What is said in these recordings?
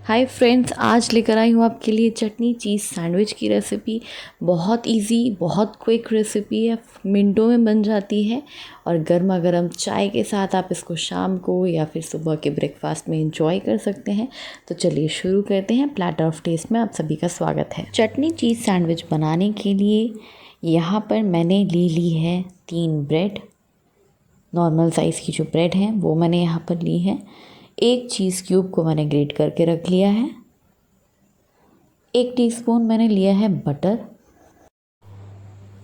Hi friends, आज लेकर आई हूँ आपके लिए चटनी चीज़ सैंडविच की रेसिपी। बहुत इजी, बहुत क्विक रेसिपी है, मिनटों में बन जाती है और गर्मा गर्म चाय के साथ आप इसको शाम को या फिर सुबह के ब्रेकफास्ट में एंजॉय कर सकते हैं। तो चलिए शुरू करते हैं। प्लेटर ऑफ टेस्ट में आप सभी का स्वागत है। चटनी चीज़ सैंडविच बनाने के लिए यहाँ पर मैंने ले ली है 3 ब्रेड। नॉर्मल साइज़ की जो ब्रेड है वो मैंने यहाँ पर ली है। 1 चीज़ क्यूब को मैंने ग्रेट करके रख लिया है। 1 टीस्पून मैंने लिया है बटर।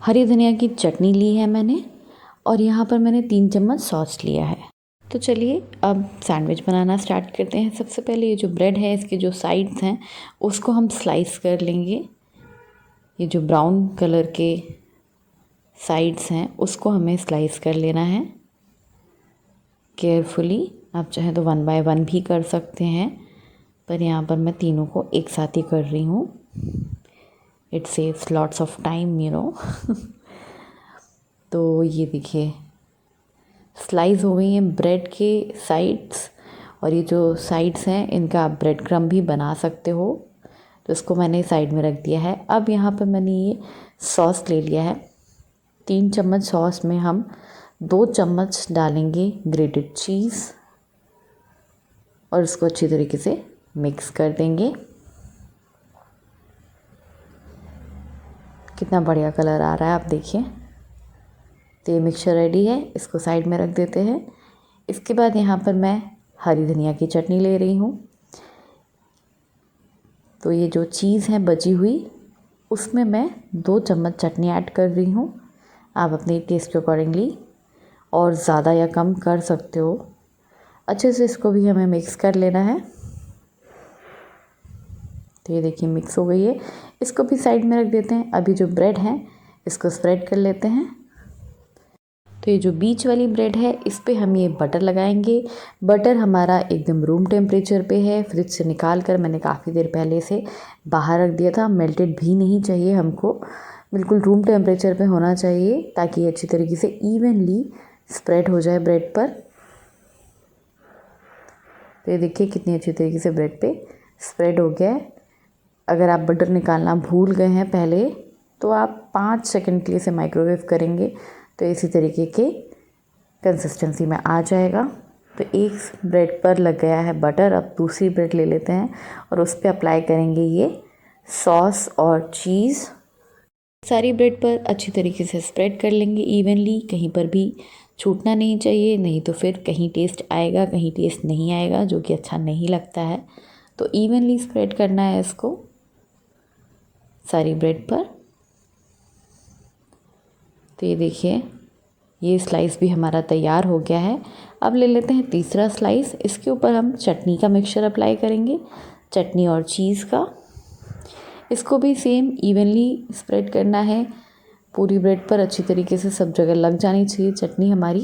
हरी धनिया की चटनी ली है मैंने और यहाँ पर मैंने 3 चम्मच सॉस लिया है। तो चलिए अब सैंडविच बनाना स्टार्ट करते हैं। सबसे पहले ये जो ब्रेड है इसके जो साइड्स हैं उसको हम स्लाइस कर लेंगे। ये जो ब्राउन कलर के साइड्स हैं उसको हमें स्लाइस कर लेना है केयरफुली। आप चाहे तो 1 बाय 1 भी कर सकते हैं, पर यहाँ पर मैं तीनों को एक साथ ही कर रही हूँ। It saves lots of time तो ये देखिए स्लाइस हो गई हैं ब्रेड के साइड्स, और ये जो साइड्स हैं इनका आप ब्रेड क्रम्ब भी बना सकते हो। तो इसको मैंने साइड में रख दिया है। अब यहाँ पर मैंने ये सॉस ले लिया है। 3 चम्मच सॉस में हम 2 चम्मच डालेंगे ग्रेटेड चीज़ और इसको अच्छी तरीके से मिक्स कर देंगे। कितना बढ़िया कलर आ रहा है, आप देखिए। तो ये मिक्सचर रेडी है, इसको साइड में रख देते हैं। इसके बाद यहाँ पर मैं हरी धनिया की चटनी ले रही हूँ। तो ये जो चीज़ है बची हुई उसमें मैं 2 चम्मच चटनी ऐड कर रही हूँ। आप अपने टेस्ट के अकॉर्डिंगली और ज़्यादा या कम कर सकते हो। अच्छे से इसको भी हमें मिक्स कर लेना है। तो ये देखिए मिक्स हो गई है। इसको भी साइड में रख देते हैं। अभी जो ब्रेड है इसको स्प्रेड कर लेते हैं। तो ये जो बीच वाली ब्रेड है इस पे हम ये बटर लगाएंगे। बटर हमारा एकदम रूम टेम्परेचर पे है। फ्रिज से निकाल कर मैंने काफ़ी देर पहले से बाहर रख दिया था। मेल्टेड भी नहीं चाहिए हमको, बिल्कुल रूम टेम्परेचर पे होना चाहिए ताकि ये अच्छी तरीके से इवनली स्प्रेड हो जाए ब्रेड पर। तो ये देखिए कितनी अच्छी तरीके से ब्रेड पे स्प्रेड हो गया है। अगर आप बटर निकालना भूल गए हैं पहले तो आप 5 सेकंड के लिए इसे माइक्रोवेव करेंगे तो इसी तरीके के कंसिस्टेंसी में आ जाएगा। तो एक ब्रेड पर लग गया है बटर। अब दूसरी ब्रेड ले लेते हैं और उस पर अप्लाई करेंगे ये सॉस और चीज़। सारी ब्रेड पर अच्छी तरीके से स्प्रेड कर लेंगे इवनली। कहीं पर भी छूटना नहीं चाहिए, नहीं तो फिर कहीं टेस्ट आएगा कहीं टेस्ट नहीं आएगा, जो कि अच्छा नहीं लगता है। तो इवनली स्प्रेड करना है इसको सारी ब्रेड पर। तो ये देखिए ये स्लाइस भी हमारा तैयार हो गया है। अब ले लेते हैं तीसरा स्लाइस। इसके ऊपर हम चटनी का मिक्सचर अप्लाई करेंगे, चटनी और चीज़ का। इसको भी सेम इवनली स्प्रेड करना है पूरी ब्रेड पर। अच्छी तरीके से सब जगह लग जानी चाहिए चटनी हमारी।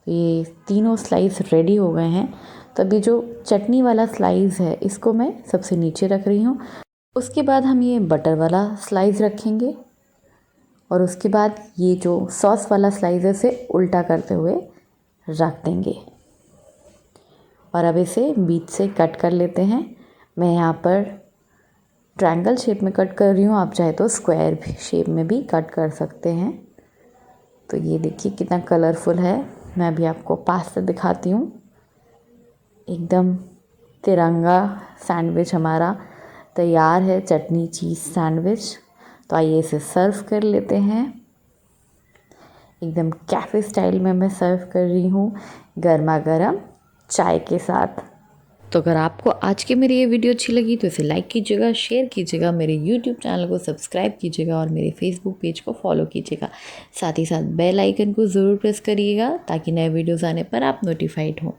ये तीनों स्लाइस रेडी हो गए हैं। तो अभी जो चटनी वाला स्लाइस है इसको मैं सबसे नीचे रख रही हूँ। उसके बाद हम ये बटर वाला स्लाइस रखेंगे और उसके बाद ये जो सॉस वाला स्लाइस है इसे उल्टा करते हुए रख देंगे। और अब इसे बीच से कट कर लेते हैं। मैं यहाँ पर ट्रायंगल शेप में कट कर रही हूँ, आप चाहे तो स्क्वायर शेप में भी कट कर सकते हैं। तो ये देखिए कितना कलरफुल है। मैं अभी आपको पास से दिखाती हूँ। एकदम तिरंगा सैंडविच हमारा तैयार है, चटनी चीज़ सैंडविच। तो आइए इसे सर्व कर लेते हैं। एकदम कैफ़े स्टाइल में मैं सर्व कर रही हूँ गर्मा गर्म चाय के साथ। तो अगर आपको आज की मेरी ये वीडियो अच्छी लगी तो इसे लाइक कीजिएगा, शेयर कीजिएगा, मेरे यूट्यूब चैनल को सब्सक्राइब कीजिएगा और मेरे फेसबुक पेज को फॉलो कीजिएगा। साथ ही साथ बेल आइकन को ज़रूर प्रेस करिएगा ताकि नए वीडियोज़ आने पर आप नोटिफाइड हों।